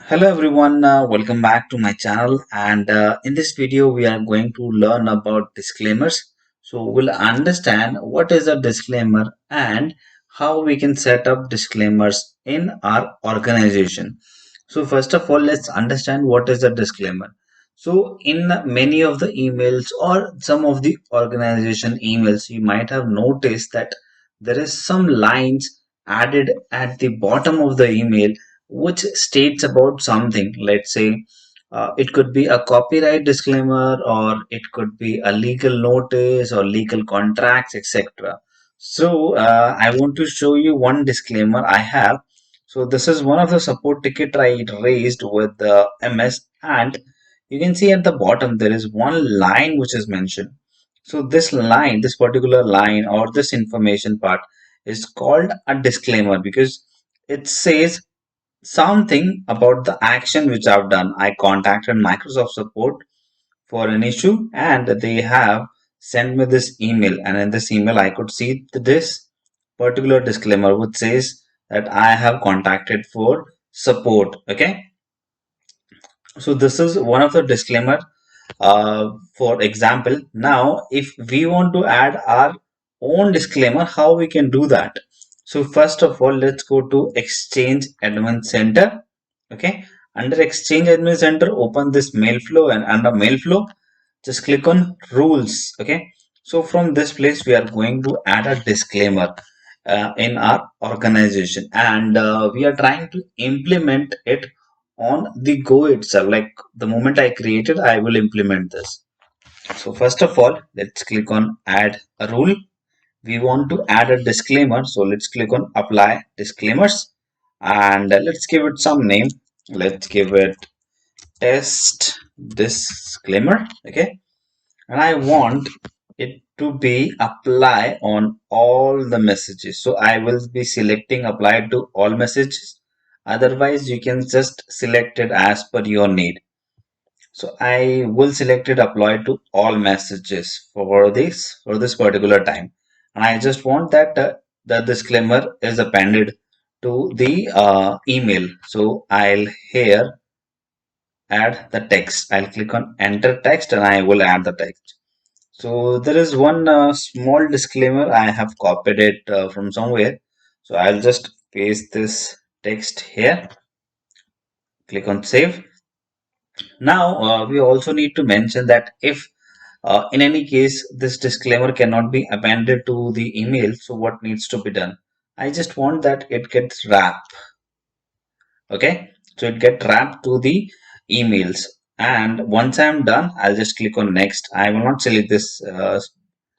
Hello everyone, welcome back to my channel, and in this video we are going to learn about disclaimers. So we'll understand what is a disclaimer and how we can set up disclaimers in our organization. So first of all, let's understand what is a disclaimer. So in many of the emails or some of the organization emails, you might have noticed that there is some lines added at the bottom of the email which states about something. Let's say it could be a copyright disclaimer, or it could be a legal notice or legal contracts, etc. So I want to show you one disclaimer I have. So this is one of the support ticket I raised with the MS, and you can see at the bottom there is one line which is mentioned. So this line, this particular line or this information part is called a disclaimer because it says something about the action which I've done. I contacted Microsoft support for an issue and they have sent me this email, and in this email I could see this particular disclaimer which says that I have contacted for support. Okay, so this is one of the disclaimer. For example, now if we want to add our own disclaimer, how we can do that? So first of all, let's go to Exchange Admin Center. Okay, under Exchange Admin Center, open this mail flow, and under mail flow, just click on rules. Okay, so from this place, we are going to add a disclaimer in our organization, and we are trying to implement it on the go itself. Like the moment I created, I will implement this. So first of all, let's click on add a rule. We want to add a disclaimer, so let's click on apply disclaimers, and let's give it some name. Let's give it test disclaimer. Okay, and I want it to be apply on all the messages. So I will be selecting apply to all messages. Otherwise, you can just select it as per your need. So I will select it apply to all messages for this particular time, and I just want that the disclaimer is appended to the email. So I'll here add the text. I'll click on enter text and I will add the text. So there is one small disclaimer. I have copied it from somewhere. So I'll just paste this text here. Click on save. Now we also need to mention that if in any case this disclaimer cannot be appended to the email, so what needs to be done? I just want that it gets wrapped. Okay, so it get wrapped to the emails, and once I'm done, I'll just click on next. I will not select this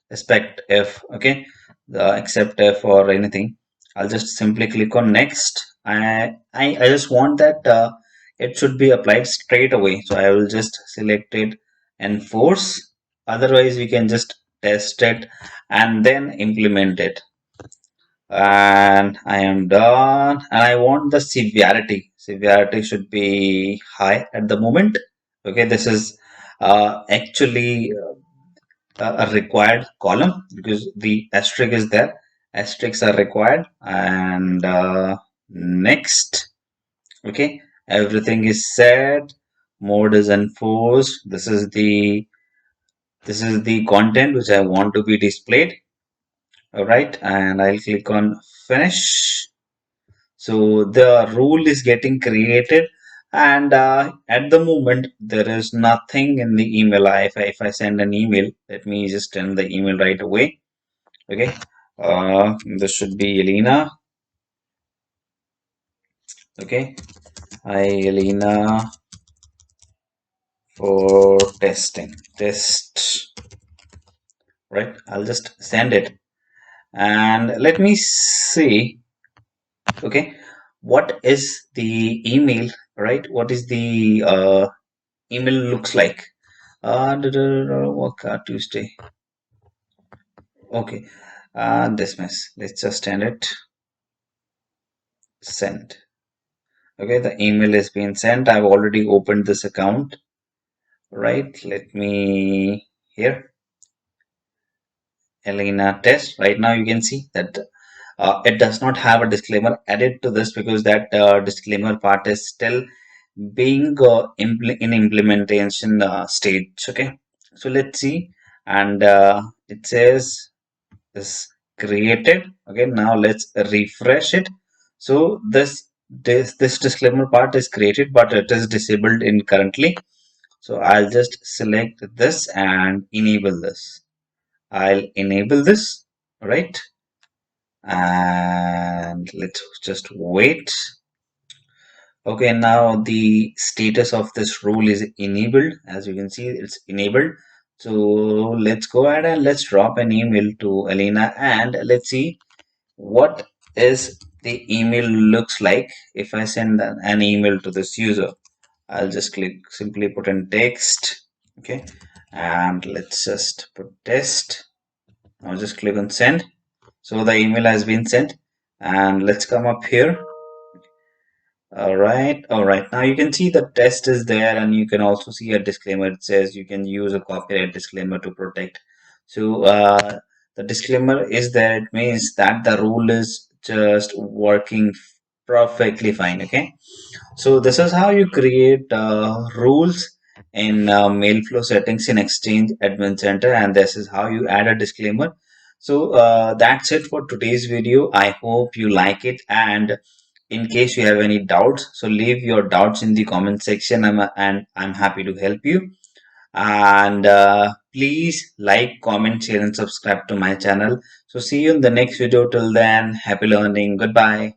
expect if, okay, the accept if or anything. I'll just simply click on next. I just want that it should be applied straight away, so I will just select it and force. Otherwise we can just test it and then implement it. And I am done, and I want the severity should be high at the moment. Okay, this is actually a required column because the asterisk is there. Asterisks are required, and next. Okay, everything is set. Mode is enforced. This is the content which I want to be displayed. All right, and I'll click on finish. So the rule is getting created, and at the moment there is nothing in the email. If I send an email, let me just send the email right away. Okay, this should be Elena. Okay, hi Elena, for testing test. Right, I'll just send it, and let me see. Okay, what is the email? Right, what is the email looks like? Work Tuesday. Okay, dismiss. Let's just send it. Send. Okay, the email is being sent. I've already opened this account. Right, let me here. Elena test. Right now you can see that it does not have a disclaimer added to this because that disclaimer part is still being in implementation stage. Okay, so let's see. And it says is created. Okay, now let's refresh it. So this disclaimer part is created, but it is disabled in currently. So I'll just select this and enable this. I'll enable this, right? And let's just wait. Okay, now the status of this rule is enabled. As you can see, it's enabled. So let's go ahead and let's drop an email to Elena and let's see what is the email looks like if I send an email to this user. I'll just simply put in text. Okay, and let's just put test. Now just click on send. So the email has been sent, and let's come up here. All right. Now you can see the test is there, and you can also see a disclaimer. It says you can use a copyright disclaimer to protect. So the disclaimer is there. It means that the rule is just working perfectly fine. Okay. So this is how you create rules in Mailflow settings in Exchange Admin Center, and this is how you add a disclaimer. So that's it for today's video. I hope you like it, and in case you have any doubts, so leave your doubts in the comment section, and I'm happy to help you. And please like, comment, share, and subscribe to my channel. So see you in the next video. Till then, happy learning. Goodbye.